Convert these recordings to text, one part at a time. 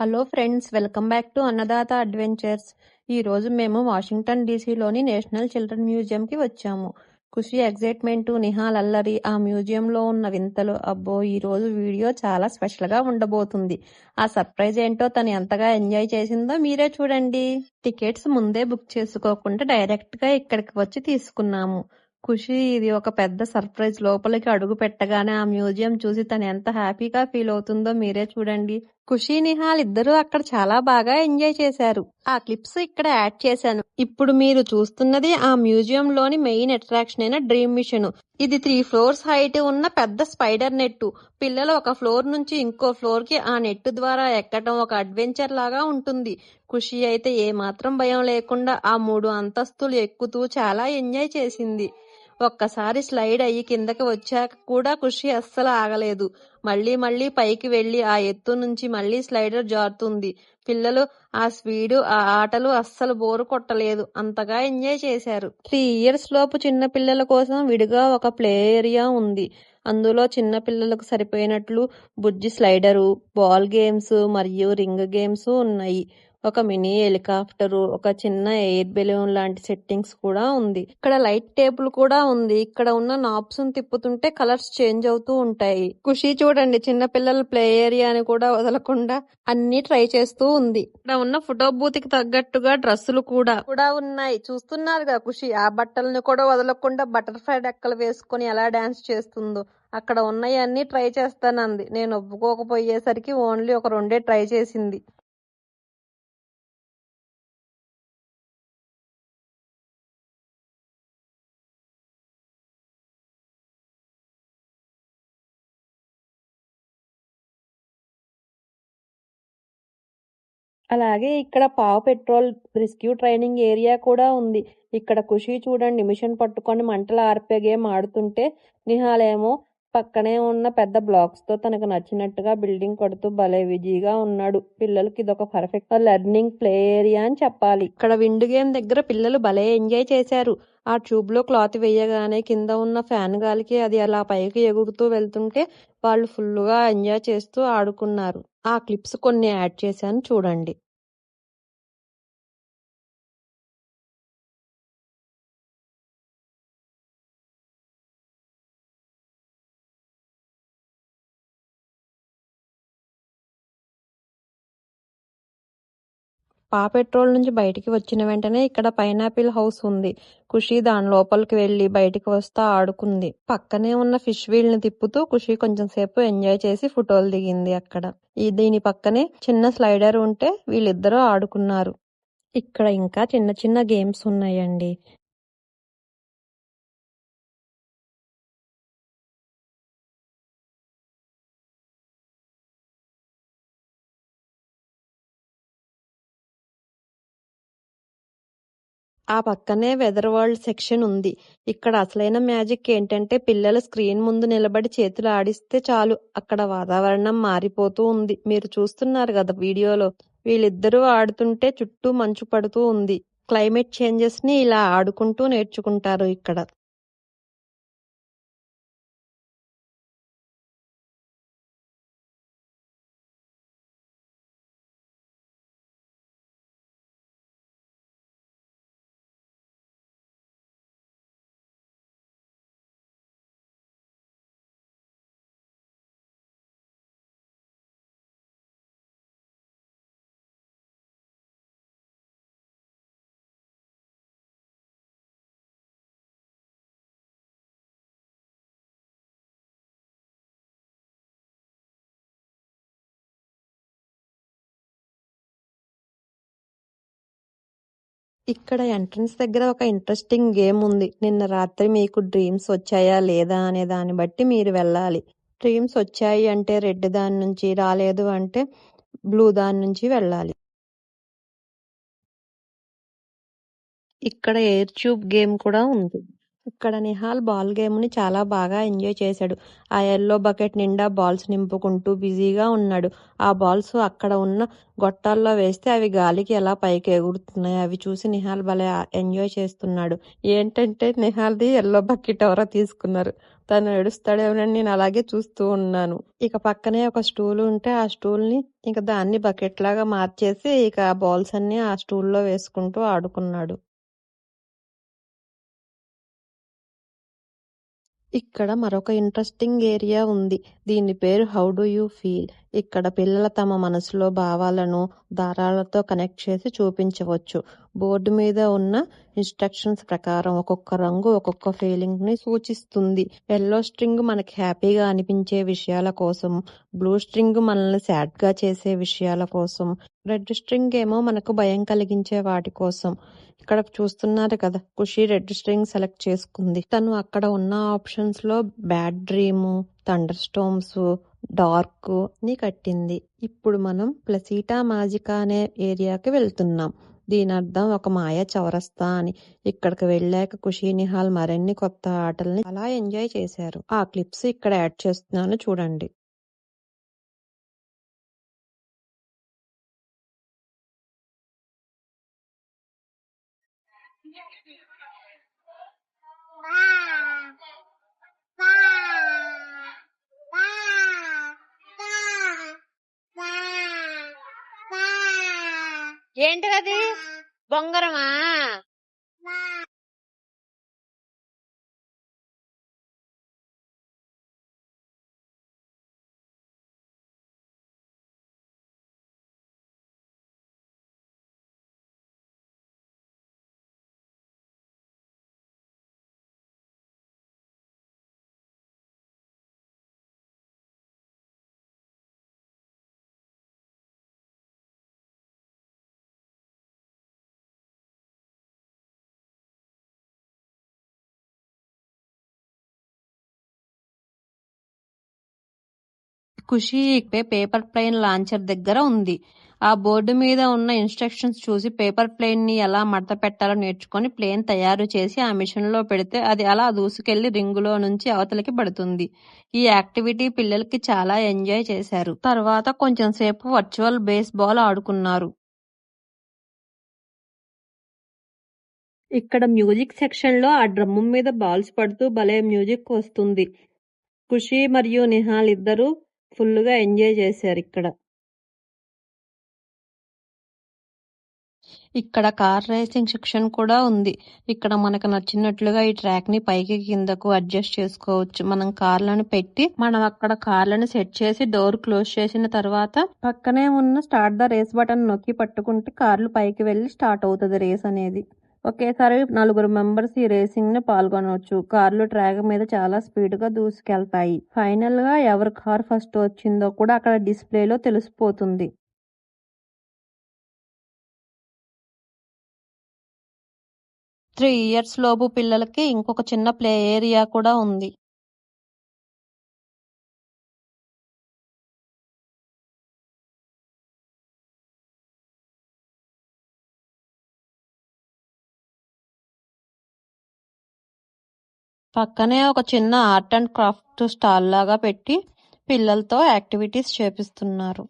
Hello friends, welcome back to Annadata adventures. ఈరోజు మేము Washington డీసీలోని national children మ్యూజియంకి వచ్చాము. ఖుషి excitement, Nihal అల్లరి, ఆ మ్యూజియంలో ఉన్న వింతలు. అబ్బో, ఈరోజు వీడియో చాలా స్పెషల్గా ఉండబోతుంది. ఆ సర్ప్రైజ్ ఏంటో తను ఎంతగా ఎంజాయ్ చేసిందో మీరే చూడండి. టికెట్స్ ముందే బుక్ చేసుకోకుండా డైరెక్ట్గా ఇక్కడికి వచ్చి తీసుకున్నాము. ఖుషి ఇది ఒక పెద్ద సర్ప్రైజ్. లోపలికి అడుగు పెట్టగానే ఆ మ్యూజియం చూసి తను ఎంత హ్యాపీగా ఫీల్ అవుతుందో మీరే చూడండి. ఖుషి, నిహాల్ ఇద్దరు అక్కడ చాలా బాగా ఎంజాయ్ చేశారు. ఆ క్లిప్స్ ఇక్కడ యాడ్ చేశాను. ఇప్పుడు మీరు చూస్తున్నది ఆ మ్యూజియం లోని మెయిన్ అట్రాక్షన్ అయిన డ్రీమ్ మిషన్. ఇది 3 floors హైట్ ఉన్న పెద్ద స్పైడర్ నెట్. పిల్లలు ఒక ఫ్లోర్ నుంచి ఇంకో ఫ్లోర్ కి ఆ నెట్ ద్వారా ఎక్కడం ఒక అడ్వెంచర్ లాగా ఉంటుంది. ఖుషి అయితే ఏ మాత్రం భయం లేకుండా ఆ 3 అంతస్తులు ఎక్కుతూ చాలా ఎంజాయ్ చేసింది. ఒక్కసారి స్లైడ్ అయ్యి కిందకి వచ్చాక కూడా ఖుషి అస్సలు ఆగలేదు. మళ్ళీ పైకి వెళ్లి ఆ ఎత్తు నుంచి మళ్ళీ స్లైడర్ జారుతుంది. పిల్లలు ఆ స్పీడు, ఆ ఆటలు అస్సలు బోరు కొట్టలేదు. అంతగా ఎంజాయ్ చేశారు. 3 years లోపు చిన్న పిల్లల కోసం విడిగా ఒక ప్లే ఏరియా ఉంది. అందులో చిన్న పిల్లలకు సరిపోయినట్లు బుజ్జి స్లైడరు, బాల్ గేమ్స్ మరియు రింగ్ గేమ్స్ ఉన్నాయి. ఒక మినీ హెలికాప్టరు, ఒక చిన్న ఎయిర్ బెలూన్ లాంటి సెట్టింగ్స్ కూడా ఉంది. ఇక్కడ లైట్ టేబుల్ కూడా ఉంది. ఇక్కడ ఉన్న నాబ్స్ తిప్పుతుంటే కలర్స్ చేంజ్ అవుతూ ఉంటాయి. ఖుషి చూడండి, చిన్న పిల్లల ప్లే ఏరియాని కూడా వదలకుండా అన్ని ట్రై చేస్తూ ఉంది. ఇక్కడ ఉన్న ఫోటో బూత్ కి తగ్గట్టుగా డ్రెస్సులు కూడా ఉన్నాయి. చూస్తున్నారుగా ఖుషి ఆ బట్టలను కూడా వదలకుండా బటర్ఫ్లై డెక్కలు వేసుకొని ఎలా డాన్స్ చేస్తుందో. అక్కడ ఉన్నాయి అన్ని ట్రై చేస్తానంది. నేను ఒప్పుకోకపోయేసరికి ఓన్లీ ఒక 2 ట్రై చేసింది. అలాగే ఇక్కడ pav petrol rescue training area కూడా ఉంది. ఇక్కడ ఖుషి చూడండి, మిషన్ పట్టుకొని మంటలు ఆర్పే గేమ్ ఆడుతుంటే, నిహాలేమో పక్కనే ఉన్న పెద్ద బ్లాక్స్ తో తనకు నచ్చినట్టుగా బిల్డింగ్ కడుతూ భలే బిజీగా ఉన్నాడు. పిల్లలకి ఇదొక పర్ఫెక్ట్ లెర్నింగ్ ప్లే ఏరియా అని చెప్పాలి. ఇక్కడ విండ్ గేమ్ దగ్గర పిల్లలు భలే ఎంజాయ్ చేశారు. ఆ ట్యూబ్ లో క్లాత్ వేయగానే కింద ఉన్న ఫ్యాన్ గాలికి అది అలా పైకి ఎగురుతూ వెళ్తుంటే వాళ్ళు ఫుల్గా ఎంజాయ్ చేస్తూ ఆడుకున్నారు. ఆ క్లిప్స్ కొన్ని యాడ్ చేశాను చూడండి. పెట్రోల్ నుంచి బయటికి వచ్చిన వెంటనే ఇక్కడ పైనాపిల్ హౌస్ ఉంది. ఖుషి దాని లోపలికి వెళ్లి బయటికి వస్తా ఆడుకుంది. పక్కనే ఉన్న ఫిష్ వీల్ ని తిప్పుతూ ఖుషి కొంచెం సేపు ఎంజాయ్ చేసి ఫోటోలు దిగింది అక్కడ. దీని పక్కనే చిన్న స్లైడర్ ఉంటే వీళ్ళిద్దరూ ఆడుకున్నారు. ఇక్కడ ఇంకా చిన్న చిన్న గేమ్స్ ఉన్నాయండి. ఆ పక్కనే వెదర్ వరల్డ్ సెక్షన్ ఉంది. ఇక్కడ అసలైన మ్యాజిక్ ఏంటంటే పిల్లలు స్క్రీన్ ముందు నిలబడి చేతులు ఆడిస్తే చాలు అక్కడ వాతావరణం మారిపోతూ ఉంది. మీరు చూస్తున్నారు కదా వీడియోలో. వీళ్ళిద్దరూ ఆడుతుంటే చుట్టూ మంచు పడుతూ ఉంది. క్లైమేట్ చేంజెస్ ని ఇలా ఆడుకుంటూ నేర్చుకుంటారు ఇక్కడ. ఇక్కడ ఎంట్రన్స్ దగ్గర ఒక ఇంట్రెస్టింగ్ గేమ్ ఉంది. నిన్న రాత్రి మీకు డ్రీమ్స్ వచ్చాయా లేదా అనే దాన్ని బట్టి మీరు వెళ్ళాలి. డ్రీమ్స్ వచ్చాయి అంటే రెడ్ దాని నుంచి, రాలేదు అంటే బ్లూ దాని నుంచి వెళ్ళాలి. ఇక్కడ ఎయిర్ ట్యూబ్ గేమ్ కూడా ఉంది. ఇక్కడ నిహాల్ బాల్ గేమ్ని చాలా బాగా ఎంజాయ్ చేశాడు. ఆ యెల్లో బకెట్ నిండా బాల్స్ నింపుకుంటూ బిజీగా ఉన్నాడు. ఆ బాల్స్ అక్కడ ఉన్న గొట్టాల్లో వేస్తే అవి గాలికి ఎలా పైకి ఎగురుతున్నాయి అవి చూసి నిహాల్ భలే ఎంజాయ్ చేస్తున్నాడు. ఏంటంటే నిహాల్ది యెల్లో బకెట్ ఎవరో తీసుకున్నారు. తను ఏడుస్తాడేమోనని నేను అలాగే చూస్తూ ఉన్నాను. ఇక పక్కనే ఒక స్టూల్ ఉంటే ఆ స్టూల్ని ఇక దాన్ని బకెట్ లాగా మార్చేసి ఇక ఆ బాల్స్ అన్ని ఆ స్టూల్లో వేసుకుంటూ ఆడుకున్నాడు. ఇక్కడ మరొక ఇంట్రెస్టింగ్ ఏరియా ఉంది. దీని పేరు 'హౌ డు యూ ఫీల్'. ఇక్కడ పిల్లలు తమ మనసులో భావాలను దారాలతో కనెక్ట్ చేసి చూపించవచ్చు. బోర్డు మీద ఉన్న ఇన్స్ట్రక్షన్స్ ప్రకారం ఒక్కొక్క రంగు ఒక్కొక్క ఫీలింగ్ ని సూచిస్తుంది. ఎల్లో స్ట్రింగ్ మనకి హ్యాపీగా అనిపించే విషయాల కోసం, బ్లూ స్ట్రింగ్ మనల్ని సాడ్ గా చేసే విషయాల కోసం, రెడ్ స్ట్రింగ్ ఏమో మనకు భయం కలిగించే వాటి కోసం. ఇక్కడ చూస్తున్నారు కదా, ఖుషి రెడ్ స్ట్రింగ్ సెలెక్ట్ చేసుకుంది. తను అక్కడ ఉన్న ఆప్షన్స్ లో bad dream, thunder storms, dark ని కట్టింది. ఇప్పుడు మనం ప్లసీటా మాజికా అనే ఏరియాకి వెళ్తున్నాం. దీని అర్థం ఒక మాయ చౌరస్తా అని. ఇక్కడికి వెళ్ళాక ఖుషి, నిహాల్ మరిన్ని కొత్త ఆటల్ని అలా ఎంజాయ్ చేశారు. ఆ క్లిప్స్ ఇక్కడ యాడ్ చేస్తున్నాను చూడండి. ఏంటిది? బొంగరమా? ఖుషి పేపర్ ప్లేన్ లాంచర్ దగ్గర ఉంది. ఆ బోర్డు మీద ఉన్న ఇన్స్ట్రక్షన్స్ చూసి పేపర్ ప్లేన్ ని ఎలా మడత పెట్టాలో నేర్చుకొని ప్లేన్ తయారు చేసి ఆ మిషన్ లో పెడితే అది అలా దూసుకెళ్లి రింగులో నుంచి అవతలికి పడుతుంది. ఈ యాక్టివిటీ పిల్లలకి చాలా ఎంజాయ్ చేశారు. తర్వాత కొంచెం సేపు వర్చువల్ బేస్ బాల్ ఆడుకున్నారు. ఇక్కడ మ్యూజిక్ సెక్షన్ లో ఆ డ్రమ్ము మీద బాల్స్ పడుతూ భలే మ్యూజిక్ వస్తుంది. ఖుషి మరియు నిహాల్ ఇద్దరు ఫుల్లుగా ఎంజాయ్ చేశారు ఇక్కడ. ఇక్కడ కార్ రేసింగ్ సెక్షన్ కూడా ఉంది. ఇక్కడ మనకు నచ్చినట్లుగా ఈ ట్రాక్ ని పైకి కిందకు అడ్జస్ట్ చేసుకోవచ్చు. మనం కార్లను పెట్టి మనం అక్కడ కార్లను సెట్ చేసి డోర్ క్లోజ్ చేసిన తర్వాత పక్కనే ఉన్న స్టార్ట్ ద రేస్ బటన్ నొక్కి పట్టుకుంటే కార్లు పైకి వెళ్లి స్టార్ట్ అవుతుంది రేస్ అనేది. ఒకేసారి 4 మెంబర్స్ ఈ రేసింగ్ ని పాల్గొనవచ్చు. కార్లు ట్రాక్ మీద చాలా స్పీడ్ గా దూసుకెళ్తాయి. ఫైనల్ గా ఎవరి కార్ ఫస్ట్ వచ్చిందో కూడా అక్కడ డిస్ప్లేలో తెలిసిపోతుంది. 3 ఇయర్స్ లోపు పిల్లలకి ఇంకొక చిన్న ప్లే ఏరియా కూడా ఉంది. పక్కనే ఒక చిన్న ఆర్ట్ అండ్ క్రాఫ్ట్ స్టాల్ లాగా పెట్టి పిల్లలతో యాక్టివిటీస్ చేపిస్తున్నారు.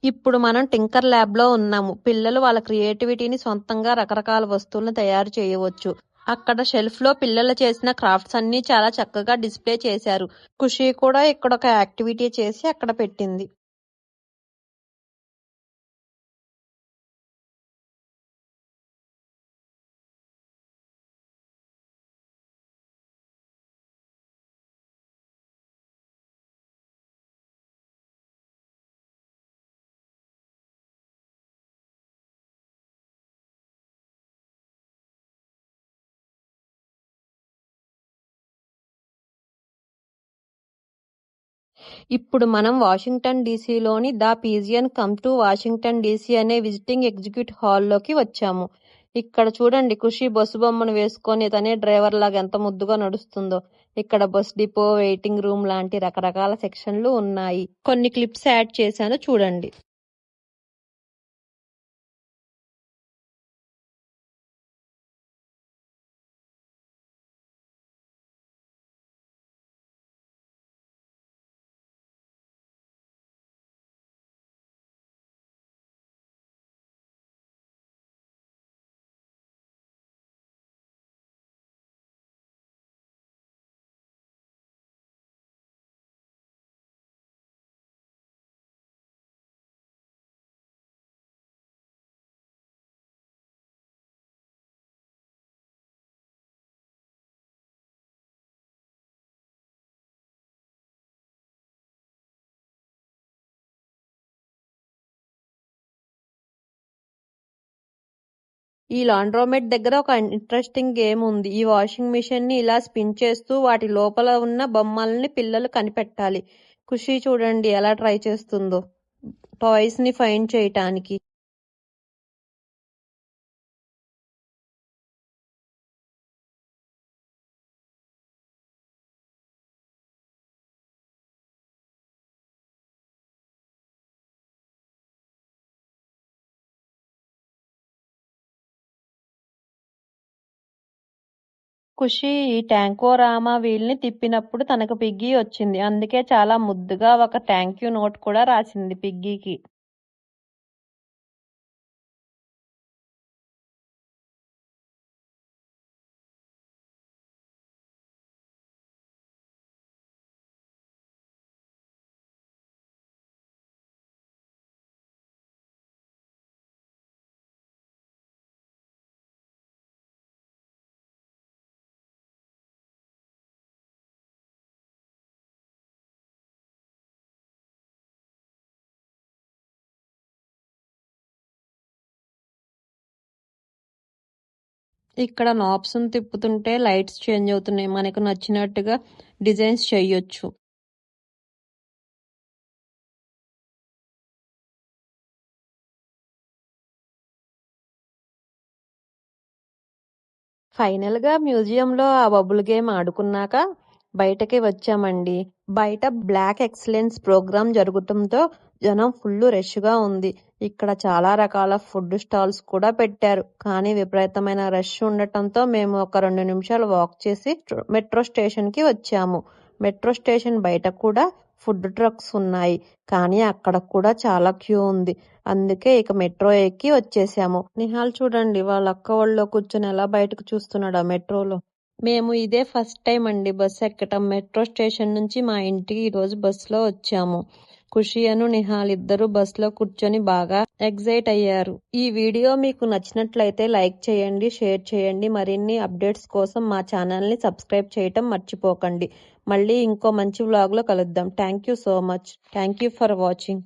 ఇప్పుడు మనం టింకర్ ల్యాబ్ లో ఉన్నాము. పిల్లలు వాళ్ళ క్రియేటివిటీని సొంతంగా రకరకాల వస్తువులను తయారు చేయవచ్చు. అక్కడ షెల్ఫ్ లో పిల్లలు చేసిన క్రాఫ్ట్స్ అన్ని చాలా చక్కగా డిస్ప్లే చేశారు. ఖుషి కూడా ఇక్కడ ఒక యాక్టివిటీ చేసి అక్కడ పెట్టింది. ఇప్పుడు మనం వాషింగ్టన్ డీసీలోని the pigeon come to Washington DC అనే విజిటింగ్ ఎగ్జిక్యూటివ్ హాల్లోకి వచ్చాము. ఇక్కడ చూడండి ఖుషి బస్సు బొమ్మను వేసుకొని తనే డ్రైవర్ లాగా ఎంత ముద్దుగా నడుస్తుందో. ఇక్కడ బస్ డిపో, వెయిటింగ్ రూమ్ లాంటి రకరకాల సెక్షన్లు ఉన్నాయి. కొన్ని క్లిప్స్ యాడ్ చేశాను చూడండి. ఈ లాండ్రోమెట్ దగ్గర ఒక ఇంట్రెస్టింగ్ గేమ్ ఉంది. ఈ వాషింగ్ మిషన్ ని ఇలా స్పిన్ చేస్తూ వాటి లోపల ఉన్న బొమ్మల్ని పిల్లలు కనిపెట్టాలి. ఖుషి చూడండి ఎలా ట్రై చేస్తుందో టాయ్స్ ని ఫైండ్ చేయటానికి. ఖుషి ఈ ట్యాంకోరామా వీల్ని తిప్పినప్పుడు తనకు పిగ్గీ వచ్చింది. అందుకే చాలా ముద్దుగా ఒక థ్యాంక్ యూ నోట్ కూడా రాసింది పిగ్గీకి. ఇక్కడ నాబ్స్ తిప్పుతుంటే లైట్స్ చేంజ్ అవుతున్నాయి. మనకు నచ్చినట్టుగా డిజైన్స్ చేయొచ్చు. ఫైనల్ గా మ్యూజియంలో ఆ బబుల్ గేమ్ ఆడుకున్నాక బయటకి వచ్చామండి. బయట బ్లాక్ ఎక్సలెన్స్ ప్రోగ్రామ్ జరుగుతుంతో జనం ఫుల్ రష్ గా ఉంది. ఇక్కడ చాలా రకాల ఫుడ్ స్టాల్స్ కూడా పెట్టారు. కానీ విపరీతమైన రష్ ఉండటంతో మేము ఒక 2 నిమిషాలు వాక్ చేసి మెట్రో స్టేషన్ కి వచ్చాము. మెట్రో స్టేషన్ బయట కూడా ఫుడ్ ట్రక్స్ ఉన్నాయి. కానీ అక్కడ కూడా చాలా క్యూ ఉంది. అందుకే ఇక మెట్రో ఎక్కి వచ్చేసాము. నిహాల్ చూడండి వాళ్ళ అక్క వాళ్ళలో కూర్చొని ఎలా బయటకు చూస్తున్నాడు ఆ మెట్రోలో. మేము ఇదే ఫస్ట్ టైం అండి బస్ ఎక్కటం. మెట్రో స్టేషన్ నుంచి మా ఇంటికి ఈరోజు బస్సులో వచ్చాము. ఖుషి అను నిహాల్ ఇద్దరు బస్సులో కూర్చొని బాగా ఎగ్జైట్ అయ్యారు. ఈ వీడియో మీకు నచ్చినట్లయితే లైక్ చేయండి, షేర్ చేయండి. మరిన్ని అప్డేట్స్ కోసం మా ఛానల్ని సబ్స్క్రైబ్ చేయటం మర్చిపోకండి. మళ్ళీ ఇంకో మంచి వ్లాగ్లో కలుద్దాం. Thank you so much. Thank you for watching.